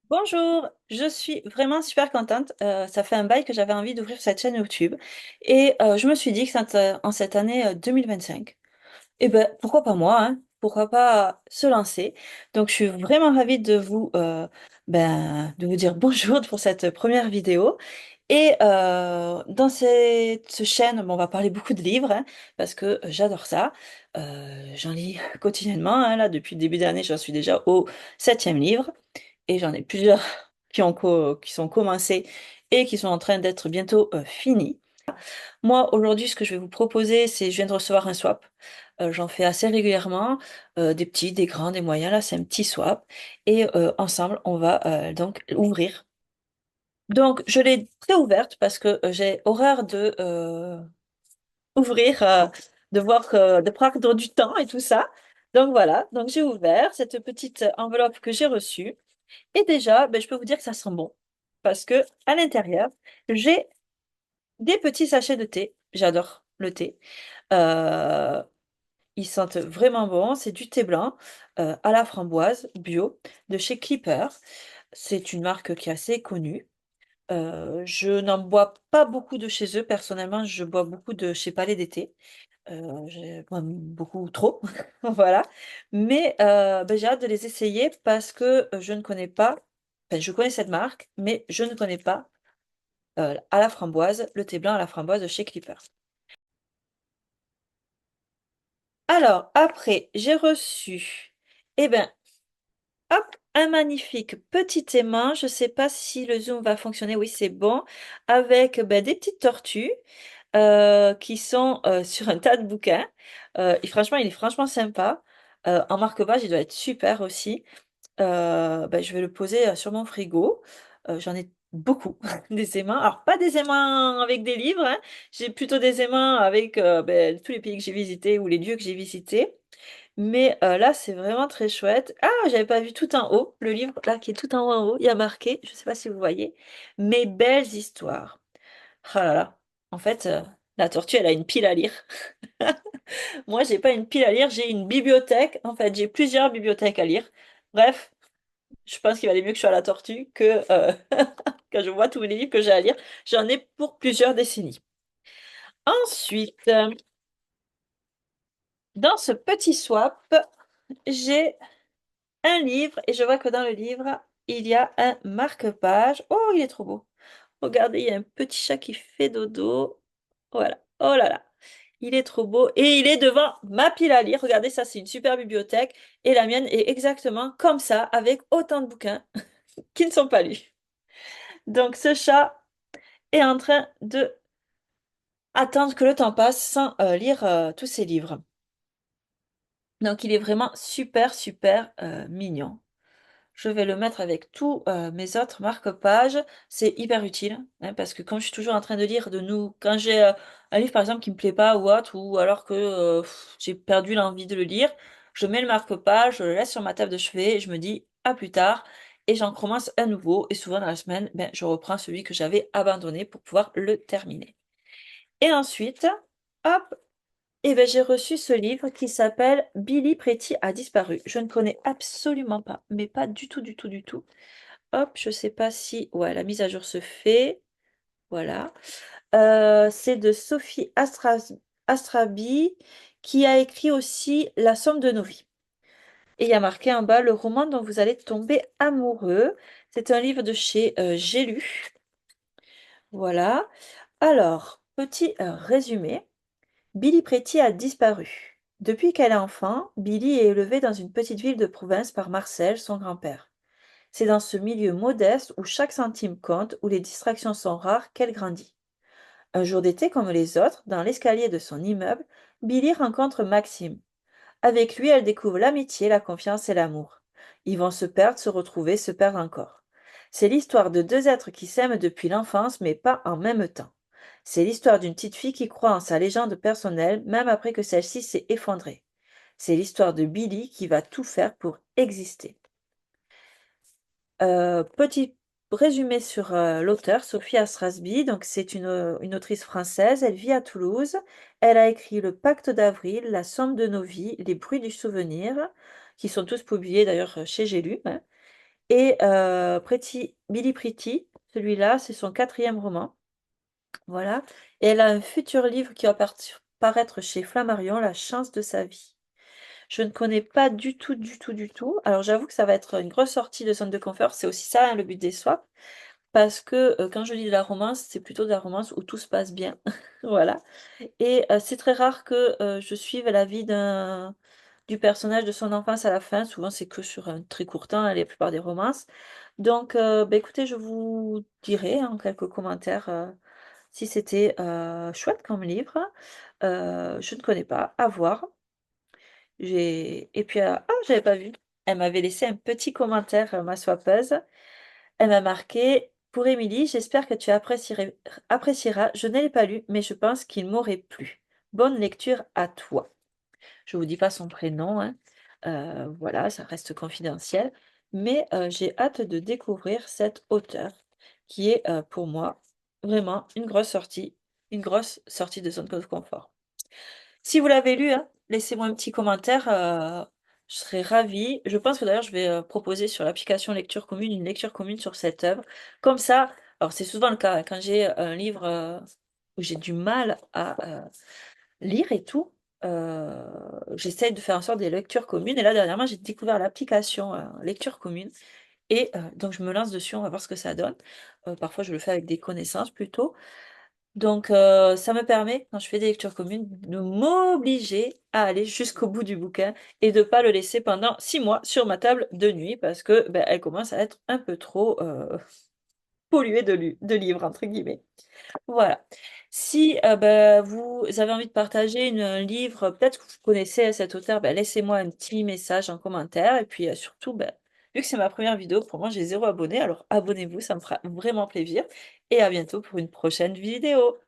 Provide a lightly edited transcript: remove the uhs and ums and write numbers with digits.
Bonjour, je suis vraiment super contente. Ça fait un bail que j'avais envie d'ouvrir cette chaîne YouTube et je me suis dit que en cette année 2025, eh ben pourquoi pas moi, hein? Pourquoi pas se lancer? Donc je suis vraiment ravie de vous dire bonjour pour cette première vidéo. Et dans cette chaîne, bon, on va parler beaucoup de livres hein, parce que j'adore ça. J'en lis quotidiennement, hein, là depuis le début d'année, j'en suis déjà au septième livre et j'en ai plusieurs qui sont commencés et qui sont en train d'être bientôt finis. Moi, aujourd'hui, ce que je vais vous proposer, c'est, je viens de recevoir un swap. J'en fais assez régulièrement, des petits, des grands, des moyens. Là, c'est un petit swap. Et ensemble, on va donc ouvrir. Donc, je l'ai préouverte parce que j'ai horreur de ouvrir, de prendre du temps et tout ça. Donc voilà, donc j'ai ouvert cette petite enveloppe que j'ai reçue. Et déjà, ben, je peux vous dire que ça sent bon. Parce que à l'intérieur, j'ai des petits sachets de thé. J'adore le thé. Euh, Ils sentent vraiment bon. C'est du thé blanc à la framboise bio de chez Clipper. C'est une marque qui est assez connue. Je n'en bois pas beaucoup de chez eux. Personnellement, je bois beaucoup de chez Palais d'été. Beaucoup trop. Voilà. Mais ben, j'ai hâte de les essayer parce que je ne connais pas. Enfin, je connais cette marque, mais je ne connais pas à la framboise, le thé blanc à la framboise de chez Clipper. Alors, après, j'ai reçu, eh ben, hop, un magnifique petit aimant. Je ne sais pas si le zoom va fonctionner. Oui, c'est bon. Avec ben, des petites tortues qui sont sur un tas de bouquins. Et franchement, il est franchement sympa. En marque-page, il doit être super aussi. Ben, je vais le poser sur mon frigo. J'en ai beaucoup, des aimants. Alors, pas des aimants avec des livres, hein. J'ai plutôt des aimants avec ben, tous les pays que j'ai visités ou les lieux que j'ai visités. Mais là, c'est vraiment très chouette. Ah, j'avais pas vu tout en haut, le livre là qui est tout en haut, il y a marqué, je sais pas si vous voyez, Mes belles histoires. Ah là là. En fait, la tortue, elle a une pile à lire. Moi, j'ai pas une pile à lire, j'ai une bibliothèque. En fait, j'ai plusieurs bibliothèques à lire. Bref, je pense qu'il valait mieux que je sois la tortue que quand je vois tous les livres que j'ai à lire. J'en ai pour plusieurs décennies. Ensuite, dans ce petit swap, j'ai un livre et je vois que dans le livre, il y a un marque-page. Oh, il est trop beau. Regardez, il y a un petit chat qui fait dodo. Voilà. Oh là là. Il est trop beau. Et il est devant ma pile à lire. Regardez, ça, c'est une super bibliothèque. Et la mienne est exactement comme ça, avec autant de bouquins qui ne sont pas lus. Donc, ce chat est en train de attendre que le temps passe sans lire tous ses livres. Donc, il est vraiment super, super mignon. Je vais le mettre avec tous mes autres marque-pages. C'est hyper utile, hein, parce que comme je suis toujours en train de lire quand j'ai un livre par exemple qui me plaît pas ou autre, ou alors que j'ai perdu l'envie de le lire, je mets le marque-page, je le laisse sur ma table de chevet et je me dis à plus tard. Et j'en commence un nouveau. Et souvent dans la semaine, ben, je reprends celui que j'avais abandonné pour pouvoir le terminer. Et ensuite, hop, et ben, j'ai reçu ce livre qui s'appelle Billy Pretty a disparu. Je ne connais absolument pas, mais pas du tout, du tout, du tout. Hop, je sais pas si... Ouais, la mise à jour se fait. Voilà. C'est de Sophie Astrabi qui a écrit aussi La somme de nos vies. Et il y a marqué en bas le roman dont vous allez tomber amoureux. C'est un livre de chez J'ai lu. Voilà. Alors, petit résumé. Billy Pretty a disparu. Depuis qu'elle est enfant, Billy est élevée dans une petite ville de province par Marcel, son grand-père. C'est dans ce milieu modeste où chaque centime compte, où les distractions sont rares, qu'elle grandit. Un jour d'été comme les autres, dans l'escalier de son immeuble, Billy rencontre Maxime. Avec lui, elle découvre l'amitié, la confiance et l'amour. Ils vont se perdre, se retrouver, se perdre encore. C'est l'histoire de deux êtres qui s'aiment depuis l'enfance, mais pas en même temps. C'est l'histoire d'une petite fille qui croit en sa légende personnelle, même après que celle-ci s'est effondrée. C'est l'histoire de Billy qui va tout faire pour exister. Petit résumé sur l'auteur, Sophie Astrasby. Donc, c'est une autrice française. Elle vit à Toulouse. Elle a écrit Le Pacte d'avril, La somme de nos vies, Les bruits du souvenir, qui sont tous publiés d'ailleurs chez J'ai lu, hein. Et Pretty, Billy Pretty, celui-là, c'est son quatrième roman. Voilà. Et elle a un futur livre qui va paraître chez Flammarion, La chance de sa vie. Je ne connais pas du tout, du tout, du tout. Alors j'avoue que ça va être une grosse sortie de zone de confort. C'est aussi ça, hein, le but des swaps. Parce que quand je lis de la romance, c'est plutôt de la romance où tout se passe bien. Voilà. Et c'est très rare que je suive la vie du personnage de son enfance à la fin. Souvent, c'est que sur un très court temps, hein, la plupart des romances. Donc, bah, écoutez, je vous dirai en quelques commentaires si c'était chouette comme livre. Je ne connais pas, à voir. Et puis, j'avais pas vu. Elle m'avait laissé un petit commentaire, ma swappeuse. Elle m'a marqué: «Pour Émilie, j'espère que tu apprécieras. Je ne l'ai pas lu, mais je pense qu'il m'aurait plu. Bonne lecture à toi». Je vous dis pas son prénom, hein, voilà, ça reste confidentiel, mais j'ai hâte de découvrir cet auteur qui est, pour moi, vraiment une grosse sortie de zone de confort. Si vous l'avez lu, hein, laissez-moi un petit commentaire, je serais ravie. Je pense que d'ailleurs je vais, proposer sur l'application lecture commune, une lecture commune sur cette œuvre. Comme ça, alors c'est souvent le cas, hein, quand j'ai un livre, où j'ai du mal à, lire et tout, j'essaye de faire en sorte des lectures communes et là dernièrement j'ai découvert l'application, lecture commune et donc je me lance dessus, on va voir ce que ça donne. Parfois je le fais avec des connaissances plutôt. Donc ça me permet, quand je fais des lectures communes, de m'obliger à aller jusqu'au bout du bouquin et de pas le laisser pendant 6 mois sur ma table de nuit parce que, elle commence à être un peu trop, «polluée de livres» entre guillemets. Voilà. Si, vous avez envie de partager un livre, peut-être que vous connaissez cet auteur, laissez-moi un petit message en commentaire et puis, surtout, vu que c'est ma première vidéo, pour moi j'ai 0 abonné, alors abonnez-vous, ça me fera vraiment plaisir et à bientôt pour une prochaine vidéo.